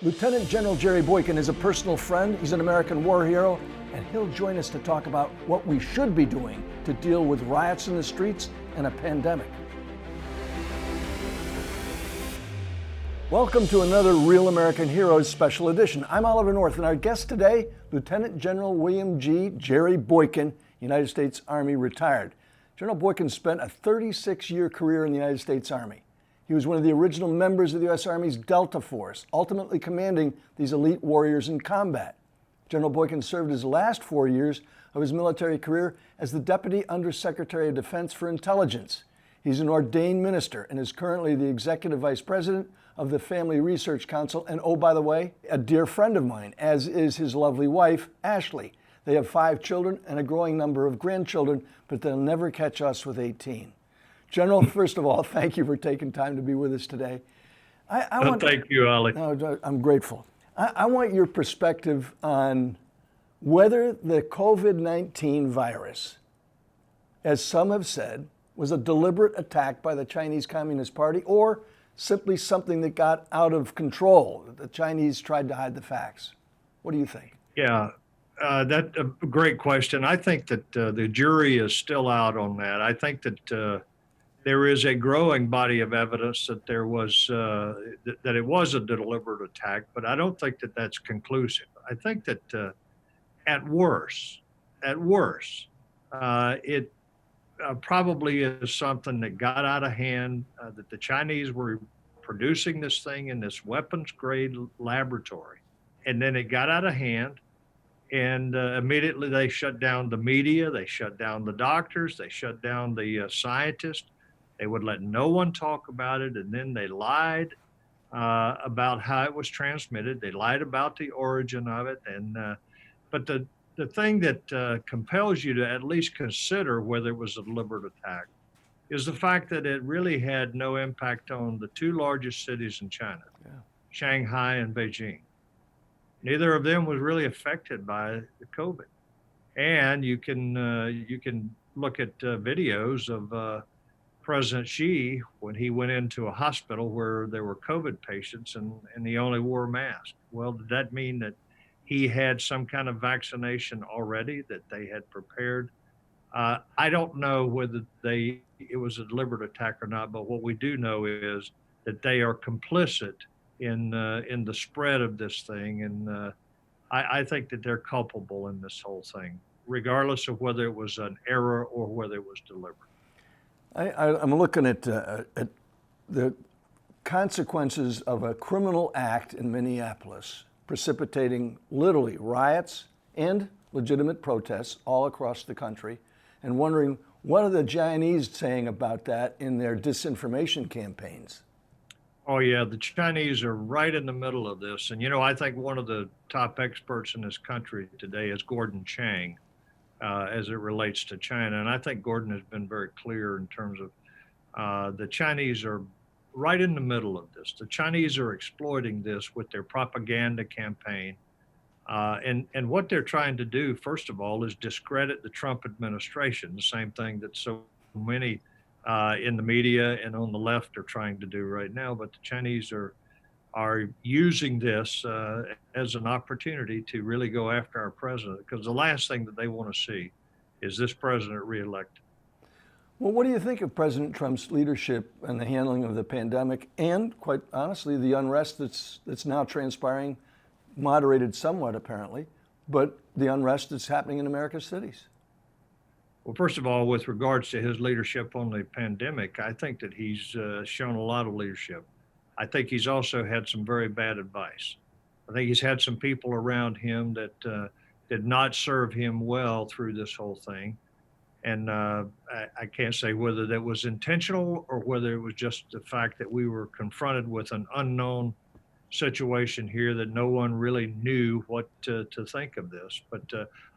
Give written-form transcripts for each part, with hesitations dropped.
Lieutenant General Jerry Boykin is a personal friend, he's an American war hero, and he'll join us to talk about what we should be doing to deal with riots in the streets and a pandemic. Welcome to another Real American Heroes special edition. I'm Oliver North, and our guest today, Lieutenant General William G. Jerry Boykin, United States Army retired. General Boykin spent a 36-year career in the United States Army. He was one of the original members of the U.S. Army's Delta Force, ultimately commanding these elite warriors in combat. General Boykin served his last 4 years of his military career as the Deputy Undersecretary of Defense for Intelligence. He's an ordained minister and is currently the Executive Vice President of the Family Research Council, and oh, by the way, a dear friend of mine, as is his lovely wife, Ashley. They have 5 children and a growing number of grandchildren, but they'll never catch us with 18. General, first of all, thank you for taking time to be with us today. Thank you, Ollie. No, I'm grateful. I want your perspective on whether the COVID-19 virus, as some have said, was a deliberate attack by the Chinese Communist Party or simply something that got out of control. The Chinese tried to hide the facts. What do you think? Yeah, that's a great question. I think that the jury is still out on that. I think that there is a growing body of evidence that there was that it was a deliberate attack, but I don't think that that's conclusive. I think that at worst, it probably is something that got out of hand, that the Chinese were producing this thing in this weapons-grade laboratory, and then it got out of hand, and immediately they shut down the media, they shut down the doctors, they shut down the scientists. They would let no one talk about it, and then they lied about how it was transmitted. They lied about the origin of it, and but the thing that compels you to at least consider whether it was a deliberate attack is the fact that it really had no impact on the 2 largest cities in China, Shanghai and Beijing. Neither of them was really affected by the COVID, and you can look at videos of President Xi when he went into a hospital where there were COVID patients and he only wore a mask. Well, did that mean that he had some kind of vaccination already that they had prepared? I don't know whether it was a deliberate attack or not, but what we do know is that they are complicit in the spread of this thing, and I think that they're culpable in this whole thing, regardless of whether it was an error or whether it was deliberate. I'm looking at the consequences of a criminal act in Minneapolis, precipitating literally riots and legitimate protests all across the country, and wondering what are the Chinese saying about that in their disinformation campaigns? Oh yeah, the Chinese are right in the middle of this. And I think one of the top experts in this country today is Gordon Chang, as it relates to China. And I think Gordon has been very clear in terms of the Chinese are right in the middle of this. The Chinese are exploiting this with their propaganda campaign. And what they're trying to do, first of all, is discredit the Trump administration, the same thing that so many in the media and on the left are trying to do right now. But the Chinese are using this as an opportunity to really go after our president, because the last thing that they want to see is this president reelected. Well, what do you think of President Trump's leadership and the handling of the pandemic and, quite honestly, the unrest that's now transpiring, moderated somewhat apparently, but the unrest that's happening in America's cities? Well, first of all, with regards to his leadership on the pandemic, I think that he's shown a lot of leadership. I think he's also had some very bad advice. I think he's had some people around him that did not serve him well through this whole thing. And I can't say whether that was intentional or whether it was just the fact that we were confronted with an unknown situation here that no one really knew what to think of this. But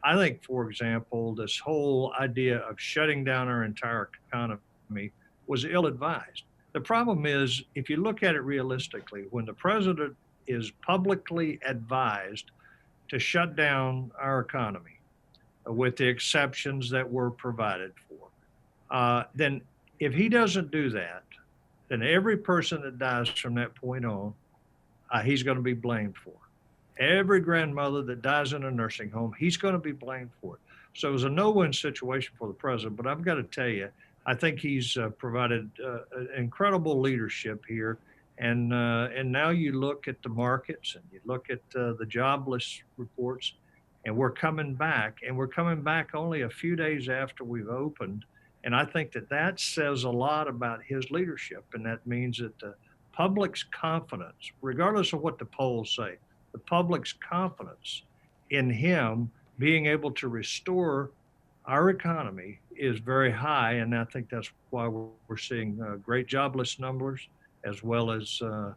I think, for example, this whole idea of shutting down our entire economy was ill-advised. The problem is, if you look at it realistically, when the president is publicly advised to shut down our economy, with the exceptions that were provided for, then if he doesn't do that, then every person that dies from that point on he's going to be blamed for. Every grandmother that dies in a nursing home, he's going to be blamed for it. So it was a no-win situation for the president. But I've got to tell you, I think he's provided incredible leadership here. And now you look at the markets and you look at the jobless reports, and we're coming back. And we're coming back only a few days after we've opened. And I think that says a lot about his leadership. And that means that the public's confidence, regardless of what the polls say, the public's confidence in him being able to restore our economy is very high. And I think that's why we're seeing great jobless numbers as well as the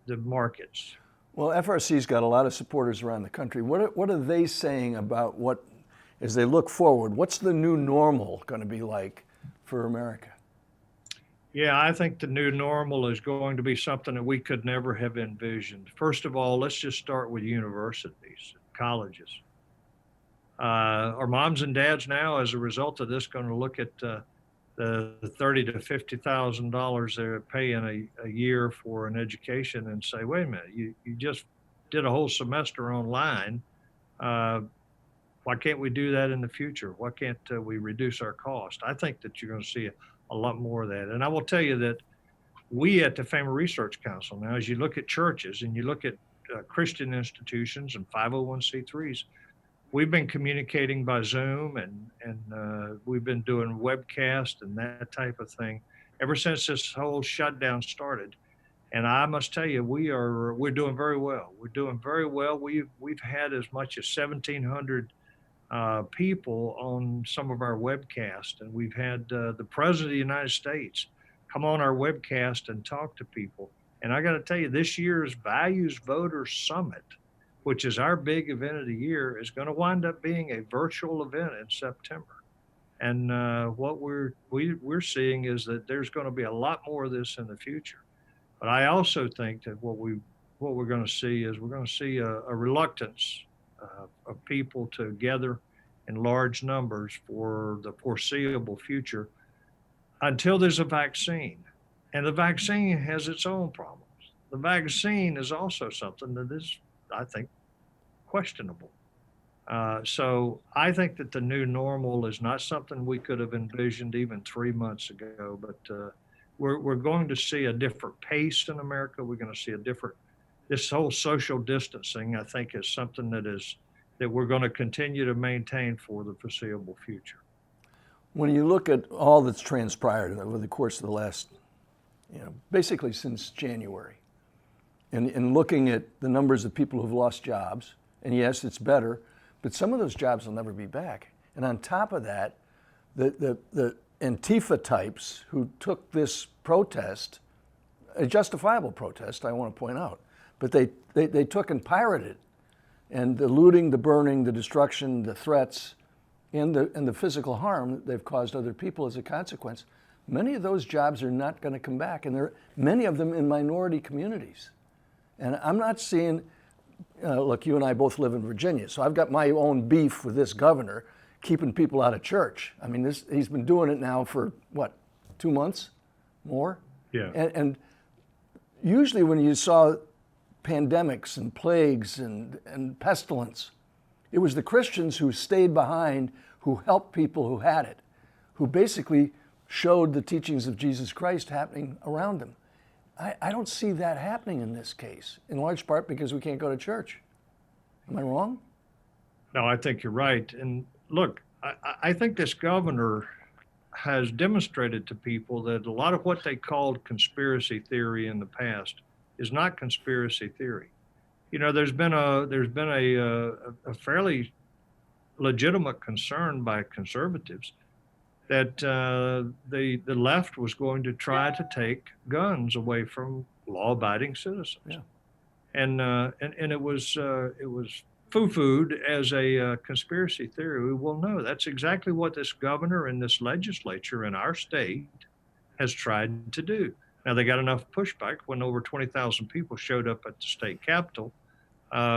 markets. Well, FRC's got a lot of supporters around the country. What are they saying about as they look forward, what's the new normal going to be like for America? Yeah, I think the new normal is going to be something that we could never have envisioned. First of all, let's just start with universities, colleges. Our moms and dads now, as a result of this, going to look at the $30,000 to $50,000 they're paying a year for an education and say, wait a minute, you just did a whole semester online. Why can't we do that in the future? Why can't we reduce our cost? I think that you're going to see a lot more of that. And I will tell you that we at the Family Research Council, now, as you look at churches and you look at Christian institutions and 501c3s, we've been communicating by Zoom and we've been doing webcast and that type of thing ever since this whole shutdown started. And I must tell you, we're doing very well. We're doing very well. We've had as much as 1,700 people on some of our webcasts, and we've had the President of the United States come on our webcast and talk to people. And I got to tell you, this year's Values Voters Summit, which is our big event of the year, is going to wind up being a virtual event in September. And what we're seeing is that there's going to be a lot more of this in the future. But I also think that what we're going to see is we're going to see a reluctance of people to gather in large numbers for the foreseeable future until there's a vaccine. And the vaccine has its own problems. The vaccine is also something that is, I think, questionable. So I think that the new normal is not something we could have envisioned even 3 months ago, but we're going to see a different pace in America. We're going to see this whole social distancing, I think, is something that we're going to continue to maintain for the foreseeable future. When you look at all that's transpired over the course of the last, basically since January, and looking at the numbers of people who've lost jobs, and yes, it's better, but some of those jobs will never be back. And on top of that, the Antifa types who took this protest, a justifiable protest, I want to point out, but they took and pirated, and the looting, the burning, the destruction, the threats, and the physical harm that they've caused other people as a consequence, many of those jobs are not going to come back, and there are many of them in minority communities. And I'm not seeing, look, you and I both live in Virginia, so I've got my own beef with this governor keeping people out of church. I mean, he's been doing it now for, 2 months? More? Yeah. And usually when you saw pandemics and plagues and pestilence, it was the Christians who stayed behind, who helped people who had it, who basically showed the teachings of Jesus Christ happening around them. I don't see that happening in this case, in large part because we can't go to church. Am I wrong? No, I think you're right. And look, I think this governor has demonstrated to people that a lot of what they called conspiracy theory in the past is not conspiracy theory. There's been a fairly legitimate concern by conservatives that the left was going to try to take guns away from law-abiding citizens. Yeah. And it was foo-fooed as a conspiracy theory. Well, no, that's exactly what this governor and this legislature in our state has tried to do. Now, they got enough pushback when over 20,000 people showed up at the state capitol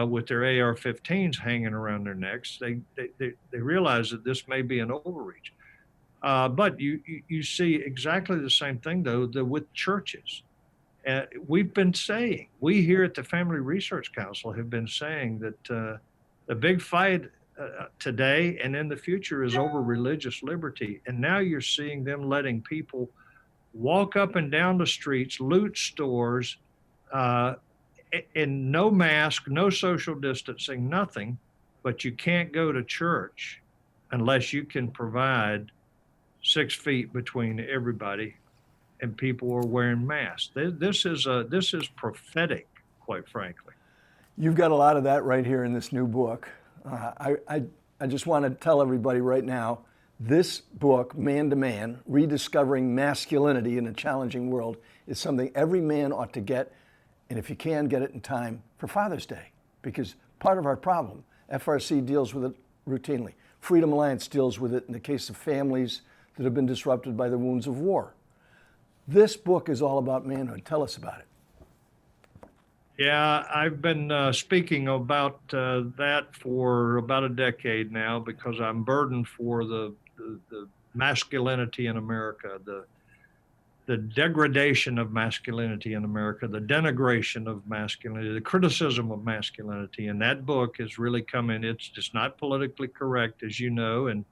with their AR-15s hanging around their necks. They realized that this may be an overreach. But you see exactly the same thing, though, with churches. We've been saying, we here at the Family Research Council have been saying that the big fight today and in the future is over religious liberty. And now you're seeing them letting people walk up and down the streets, loot stores, in no mask, no social distancing, nothing, but you can't go to church unless you can provide 6 feet between everybody and people are wearing masks. This is prophetic, quite frankly. You've got a lot of that right here in this new book. I just want to tell everybody right now, this book, Man to Man, Rediscovering Masculinity in a Challenging World, is something every man ought to get, and if you can, get it in time for Father's Day, because part of our problem, FRC deals with it routinely. Freedom Alliance deals with it in the case of families that have been disrupted by the wounds of war. This book is all about manhood. Tell us about it. Yeah, I've been speaking about that for about a decade now because I'm burdened for the masculinity in America, the degradation of masculinity in America, the denigration of masculinity, the criticism of masculinity. And that book has really come in. It's just not politically correct, as you know, and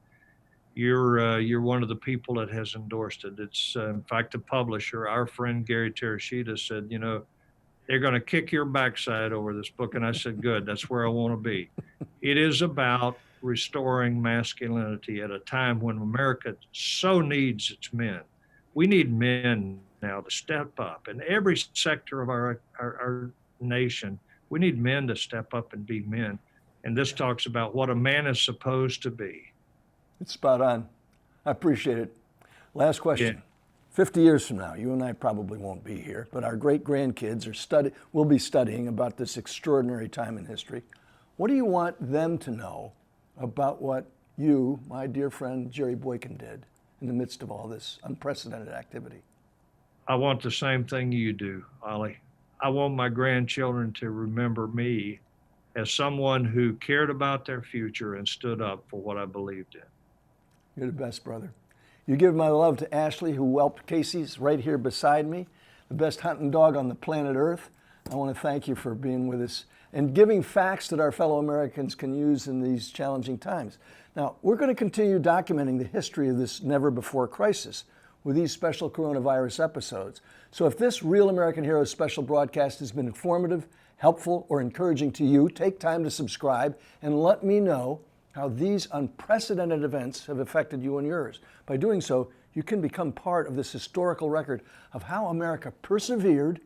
you're one of the people that has endorsed it. It's in fact, the publisher, our friend Gary Tereshita, said, you know, they're going to kick your backside over this book. And I said, good, that's where I want to be. It is about restoring masculinity at a time when America so needs its men. We need men now to step up in every sector of our nation. We need men to step up and be men. And this talks about what a man is supposed to be. It's spot on. I appreciate it. Last question. Yeah. 50 years from now, you and I probably won't be here, but our great-grandkids will be studying about this extraordinary time in history. What do you want them to know about what you, my dear friend Jerry Boykin, did in the midst of all this unprecedented activity? I want the same thing you do, Ollie. I want my grandchildren to remember me as someone who cared about their future and stood up for what I believed in. You're the best, brother. You give my love to Ashley, who whelped Casey's right here beside me, the best hunting dog on the planet Earth. I want to thank you for being with us and giving facts that our fellow Americans can use in these challenging times. Now, we're going to continue documenting the history of this never-before crisis with these special coronavirus episodes. So if this Real American Heroes special broadcast has been informative, helpful, or encouraging to you, take time to subscribe and let me know how these unprecedented events have affected you and yours. By doing so, you can become part of this historical record of how America persevered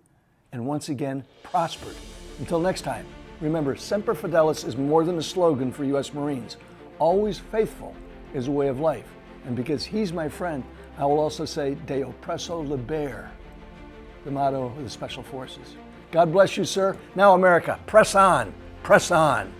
and once again prospered. Until next time, remember, Semper Fidelis is more than a slogan for U.S. Marines. Always faithful is a way of life. And because he's my friend, I will also say De Oppresso Libere, the motto of the Special Forces. God bless you, sir. Now, America, press on, press on.